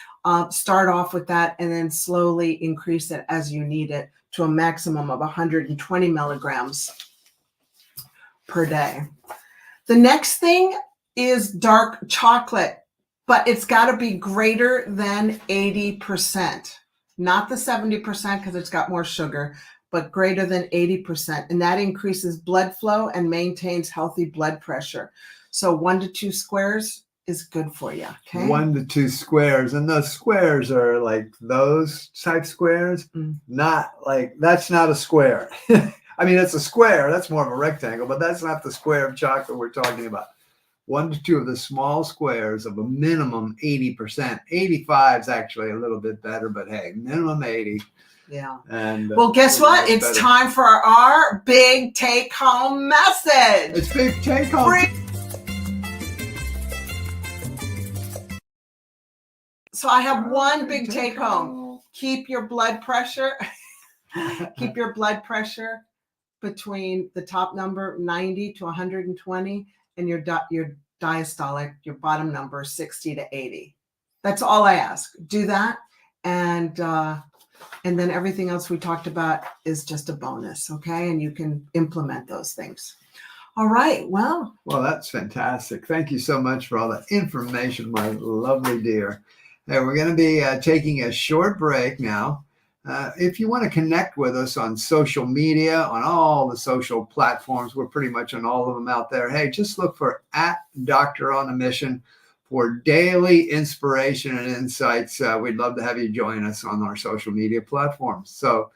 Start off with that and then slowly increase it as you need it to a maximum of 120 milligrams per day. The next thing is dark chocolate, but it's got to be greater than 80%. Not the 70% because it's got more sugar, but greater than 80%. And that increases blood flow and maintains healthy blood pressure. So 1 to 2 squares is good for you. Okay. 1 to 2 squares. And those squares are like those type squares. Not like, that's not a square. I mean, it's a square. That's more of a rectangle, but that's not the square of chocolate we're talking about. 1 to 2 of the small squares of a minimum 80%. 85 is actually a little bit better, but hey, minimum 80. Yeah. And well, guess what? It's better. Time for our big take-home message. It's big take-home. So I have one big take-home. Keep your blood pressure. Keep your blood pressure between the top number 90 to 120. And your diastolic, your bottom number, 60 to 80. That's all I ask. Do that, and then everything else we talked about is just a bonus, okay? And you can implement those things. All right. Well, that's fantastic. Thank you so much for all that information, my lovely dear. Hey, we're going to be taking a short break now. If you want to connect with us on social media, on all the social platforms, we're pretty much on all of them out there. Hey, just look for @DoctorOnAMission for daily inspiration and insights. We'd love to have you join us on our social media platforms. So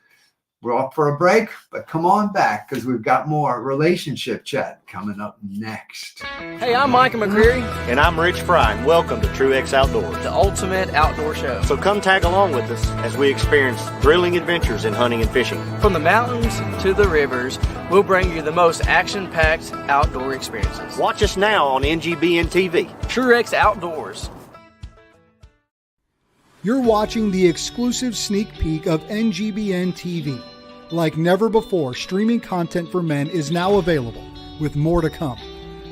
we're off for a break, but come on back because we've got more relationship chat coming up next. Hey, I'm Micah McCreary. And I'm Rich Fry, and welcome to TrueX Outdoors, the ultimate outdoor show. So come tag along with us as we experience thrilling adventures in hunting and fishing. From the mountains to the rivers, we'll bring you the most action-packed outdoor experiences. Watch us now on NGBN TV. TrueX Outdoors. You're watching the exclusive sneak peek of NGBN TV. Like never before, streaming content for men is now available, with more to come.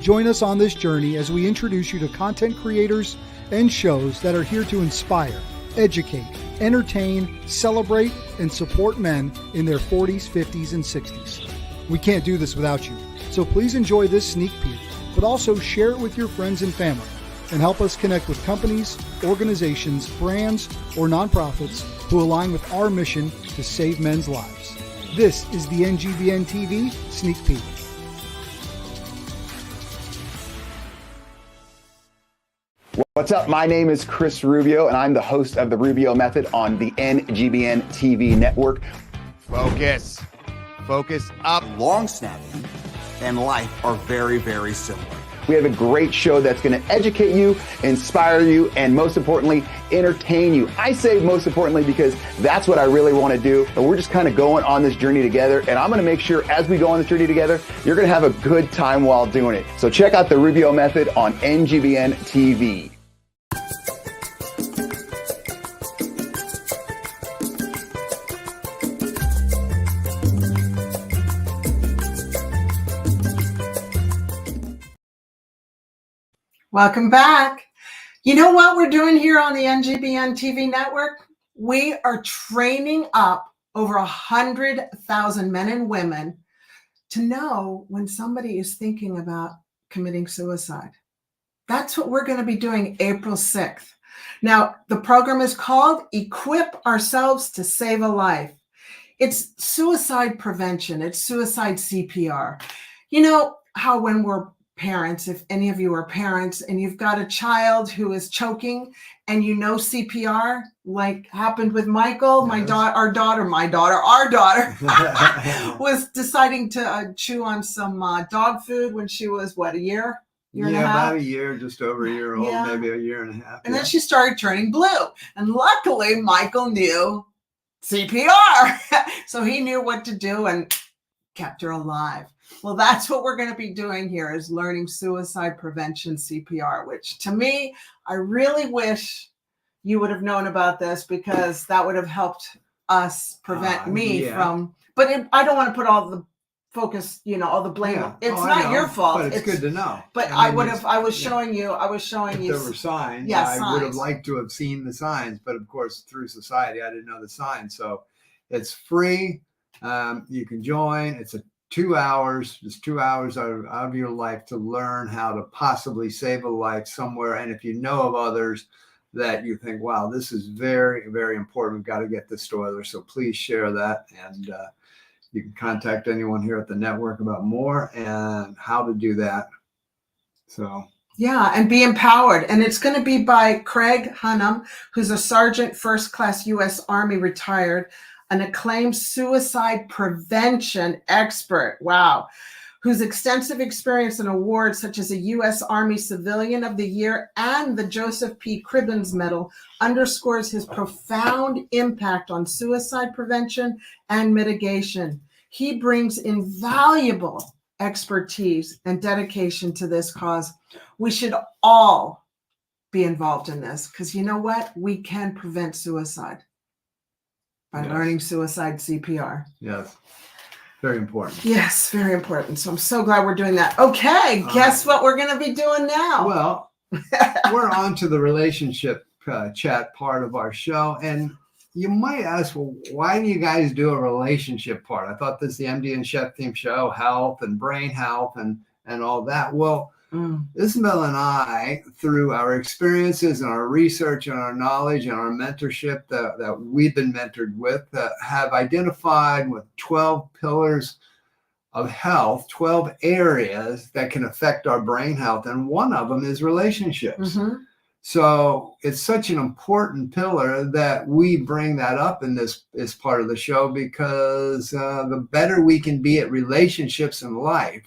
Join us on this journey as we introduce you to content creators and shows that are here to inspire, educate, entertain, celebrate, and support men in their 40s, 50s, and 60s. We can't do this without you, so please enjoy this sneak peek, but also share it with your friends and family, and help us connect with companies, organizations, brands, or nonprofits who align with our mission to save men's lives. This is the NGBN TV Sneak Peek. What's up? My name is Chris Rubio, and I'm the host of The Rubio Method on the NGBN TV network. Focus. Focus up. Long snapping and life are very, very similar. We have a great show that's going to educate you, inspire you, and most importantly, entertain you. I say most importantly because that's what I really want to do. And we're just kind of going on this journey together. And I'm going to make sure as we go on this journey together, you're going to have a good time while doing it. So check out the Rubio Method on NGBN TV. welcome back. You know what we're doing here on the NGBN TV network? We are training up over 100,000 men and women to know when somebody is thinking about committing suicide. That's what we're going to be doing April 6th. Now, the program is called Equip Ourselves to Save a Life. It's suicide prevention. It's suicide CPR. You know how when we're parents, if any of you are parents and you've got a child who is choking and you know CPR, like happened with Michael, Yes. our daughter was deciding to chew on some dog food when she was, what, a year? Year and a half? About a year, just over a year old, Yeah. maybe a year and a half. And then she started turning blue. And luckily, Michael knew CPR. So he knew what to do and kept her alive. Well, that's what we're going to be doing here, is learning suicide prevention CPR, which to me, I really wish you would have known about this, because that would have helped us prevent me from, but I don't want to put all the focus, all the blame. Yeah. It's not your fault. But it's good to know. But I was showing you. If there were signs, yeah, I signs. would have liked to have seen the signs, but of course, through society, I didn't know the signs. So it's free. You can join. It's just 2 hours out of your life to learn how to possibly save a life somewhere. And if you know of others that you think, wow, this is very, very important, we've got to get this to others. So please share that. And you can contact anyone here at the network about more and how to do that. So yeah, and be empowered. And it's going to be by Craig Hunnam, who's a Sergeant First Class U.S. Army retired, an acclaimed suicide prevention expert. Wow. Whose extensive experience and awards such as a U.S. Army Civilian of the Year and the Joseph P. Cribbins Medal underscores his profound impact on suicide prevention and mitigation. He brings invaluable expertise and dedication to this cause. We should all be involved in this, because you know what? We can prevent suicide by learning suicide CPR. Yes. Very important. Yes, very important. So I'm so glad we're doing that. Okay, guess what we're going to be doing now? Well, we're on to the relationship chat part of our show. And you might ask, well, why do you guys do a relationship part? I thought this is the MD and Chef Team show, health and brain health and all that. Well, Isabel and I, through our experiences and our research and our knowledge and our mentorship that we've been mentored with, have identified with 12 pillars of health, 12 areas that can affect our brain health. And one of them is relationships. Mm-hmm. So it's such an important pillar that we bring that up in this part of the show, because the better we can be at relationships in life,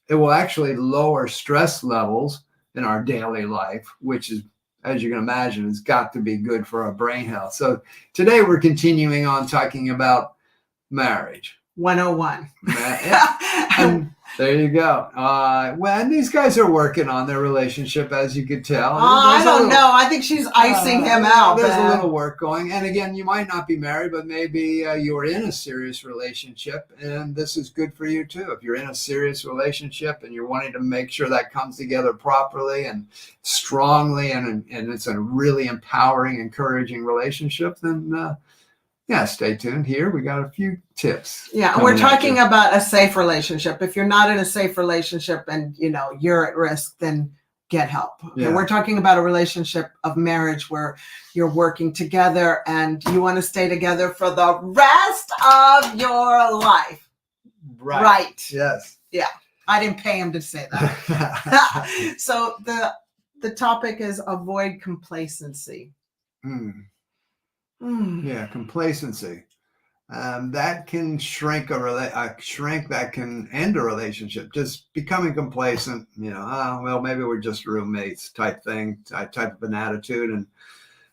it will actually lower stress levels in our daily life, which is, as you can imagine, has got to be good for our brain health. So today we're continuing on talking about marriage. 101. And there you go. And these guys are working on their relationship, as you could tell. I don't know. I think she's icing him out. There's a little work going. And again, you might not be married, but maybe you're in a serious relationship, and this is good for you too. If you're in a serious relationship and you're wanting to make sure that comes together properly and strongly, and it's a really empowering, encouraging relationship, then stay tuned here. We got a few tips. Yeah, we're talking about a safe relationship. If you're not in a safe relationship and you're at risk, then get help. Okay? Yeah. We're talking about a relationship of marriage where you're working together and you want to stay together for the rest of your life. Right. Yes. Yeah. I didn't pay him to say that. So the topic is avoid complacency. Yeah, complacency. That can shrink that can end a relationship. Just becoming complacent, well, maybe we're just roommates type thing, type of an attitude.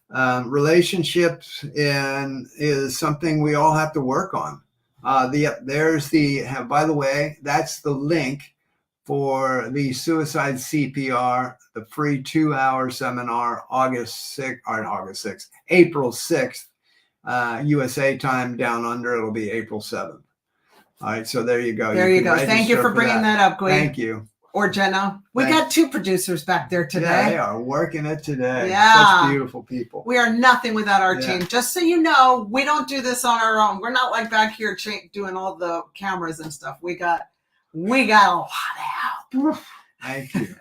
And relationships is something we all have to work on. By the way, that's the link for the suicide CPR, the free 2-hour seminar, April 6th, USA time down under. It'll be April 7th. All right. So there you go. There you go. Thank you for bringing that up, Gwen. Thank you. Or Jenna. We got 2 producers back there today. Yeah, they are working it today. Yeah. Such beautiful people. We are nothing without our team. Just so you know, we don't do this on our own. We're not like back here doing all the cameras and stuff. We got a lot of help. Thank you.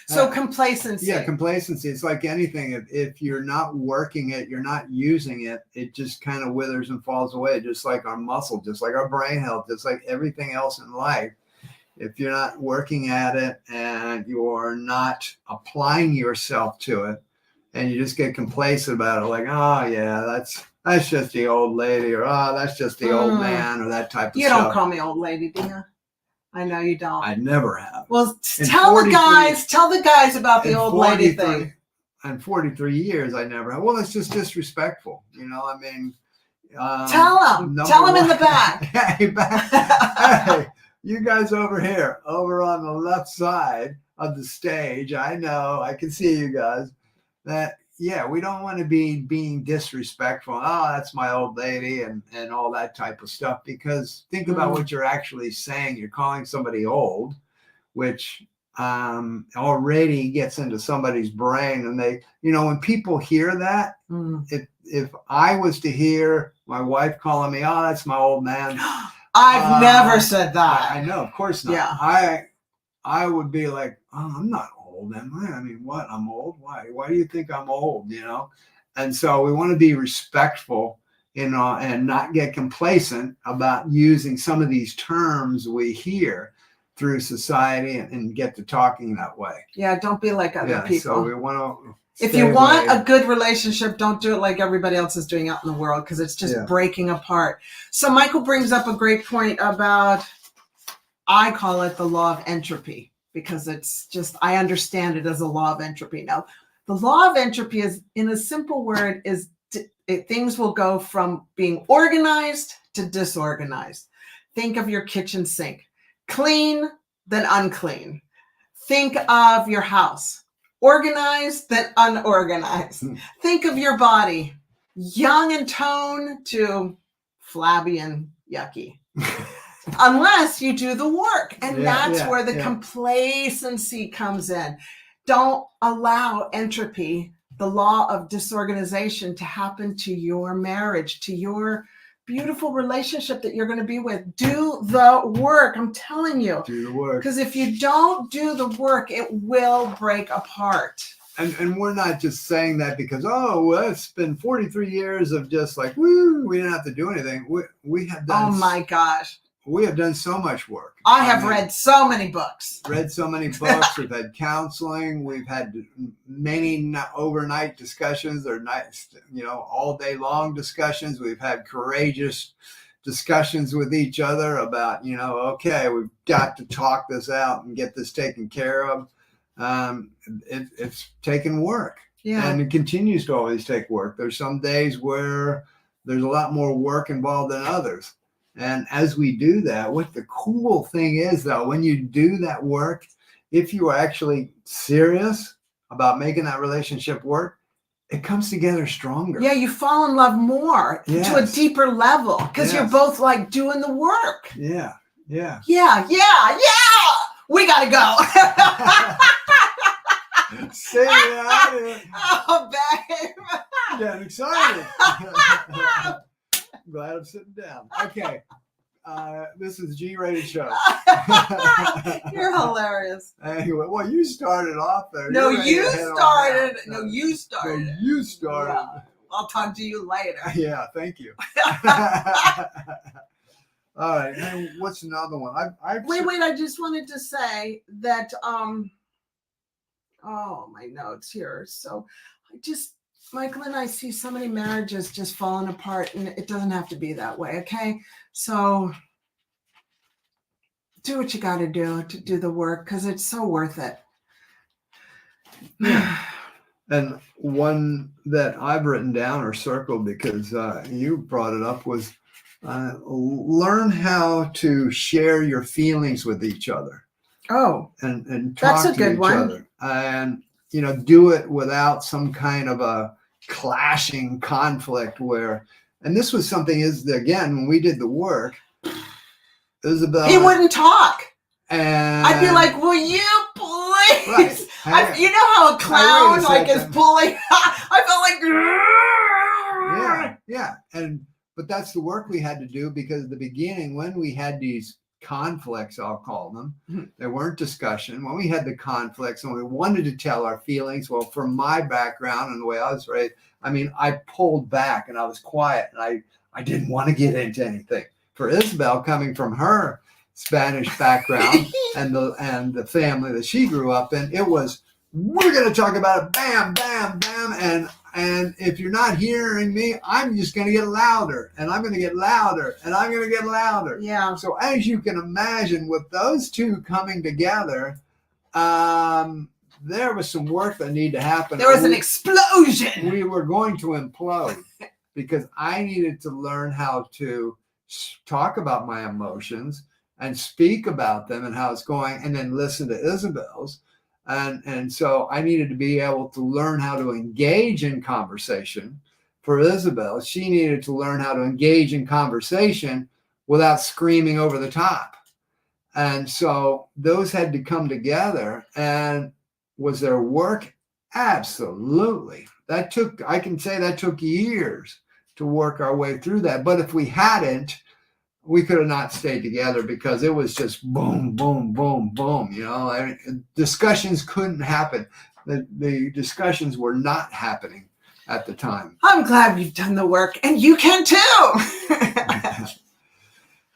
So complacency. Yeah, complacency. It's like anything. If you're not working it, you're not using it, it just kind of withers and falls away, just like our muscle, just like our brain health, just like everything else in life. If you're not working at it and you're not applying yourself to it, and you just get complacent about it, like, oh yeah, that's just the old lady, or oh, that's just the old man, or that type of stuff. You don't call me old lady, do you? I know you don't. I never have. Well, tell the guys about the old lady thing. In 43 years, I never have. Well, it's just disrespectful. You know, I mean. Tell them in the back. Hey, you guys over here, over on the left side of the stage, I know, I can see you guys, that, yeah, we don't want to be being disrespectful. Oh, that's my old lady and all that type of stuff, because think about what you're actually saying. You're calling somebody old, which already gets into somebody's brain. And they, you know, when people hear that, if I was to hear my wife calling me, oh, that's my old man. I've never said that. I know, of course not. Yeah. I would be like, oh, I'm not old, am I? I mean, what? I'm old? Why? Why do you think I'm old? You know? And so we want to be respectful, you know, and not get complacent about using some of these terms we hear through society and get to talking that way. Yeah, don't be like other people. So we want to. If you want a good relationship, don't do it like everybody else is doing out in the world, because it's just breaking apart. So Michael brings up a great point about, I call it the law of entropy, because it's just, I understand it as a law of entropy. Now, the law of entropy is, in a simple word, is things will go from being organized to disorganized. Think of your kitchen sink. Clean, then unclean. Think of your house. Organized, then unorganized. Think of your body, young and toned to flabby and yucky. Unless you do the work. And that's where the complacency comes in. Don't allow entropy, the law of disorganization, to happen to your marriage, to your beautiful relationship that you're going to be with. Do the work. I'm telling you. Do the work. Because if you don't do the work, it will break apart. And we're not just saying that because, oh, well, it's been 43 years of just like, woo, we didn't have to do anything. We have done. Oh my gosh. We have done so much work. I have read so many books. Read so many books. We've had counseling. We've had many overnight discussions, or nights, you know, all day long discussions. We've had courageous discussions with each other about, you know, okay, we've got to talk this out and get this taken care of. It's taken work. Yeah. And it continues to always take work. There's some days where there's a lot more work involved than others. And as we do that, what the cool thing is, though, when you do that work, if you are actually serious about making that relationship work, it comes together stronger. Yeah, you fall in love more to a deeper level, because you're both like doing the work. Yeah. We got to go. Say that. Oh, babe. I'm getting excited. Glad I'm sitting down. Okay. This is G-rated show. You're hilarious. Anyway, well, you started off there. No, you started. No, you started. No, you started. Yeah. I'll talk to you later. Yeah, thank you. All right. And what's another one? Wait. I just wanted to say that, my notes here. So Michael and I see so many marriages just falling apart, and it doesn't have to be that way. Okay. So do what you got to do the work, because it's so worth it. Yeah. And one that I've written down or circled because you brought it up was learn how to share your feelings with each other. Oh, and talk that's a good each one. other. And, you know, do it without some kind of a clashing conflict where, and this was something again, when we did the work, Isabel. He wouldn't talk. And I'd be like, will you please? Right. You know how a clown like is second. pulling? I felt like, Yeah. But that's the work we had to do, because at the beginning, when we had these conflicts, I'll call them, there weren't discussion. When we had the conflicts and we wanted to tell our feelings, well, from my background and the way I was raised, I mean, I pulled back and I was quiet and I didn't want to get into anything. For Isabel, coming from her Spanish background and the family that she grew up in, it was, we're going to talk about it, bam, bam, bam, and if you're not hearing me, I'm just going to get louder, and I'm going to get louder, and I'm going to get louder. Yeah. So as you can imagine, with those two coming together, there was some work that needed to happen. There was an explosion. We were going to implode because I needed to learn how to talk about my emotions and speak about them and how it's going, and then listen to Isabel's. And so I needed to be able to learn how to engage in conversation. For Isabel, she needed to learn how to engage in conversation without screaming over the top. And so those had to come together. And was there work? Absolutely. I can say that took years to work our way through that. But if we hadn't, we could have not stayed together, because it was just boom, boom, boom, boom. I mean, discussions couldn't happen. The discussions were not happening at the time. I'm glad we've done the work, and you can too.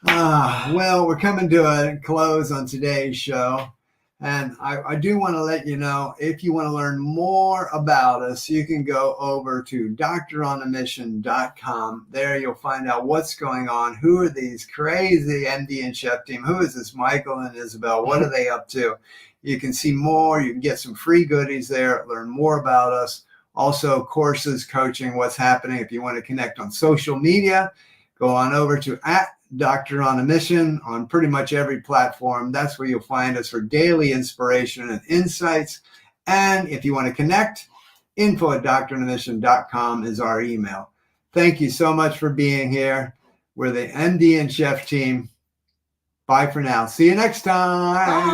Well, we're coming to a close on today's show. And I do want to let you know, if you want to learn more about us, you can go over to doctoronamission.com. There you'll find out what's going on. Who are these crazy MD and Chef team? Who is this Michael and Isabel? What are they up to? You can see more. You can get some free goodies there, learn more about us. Also, courses, coaching, what's happening. If you want to connect on social media, go on over to Doctor on a Mission on pretty much every platform. That's where you'll find us for daily inspiration and insights. And if you want to connect, info@doctoronamission.com is our email. Thank you so much for being here. We're the MD and Chef team. Bye for now. See you next time. Bye.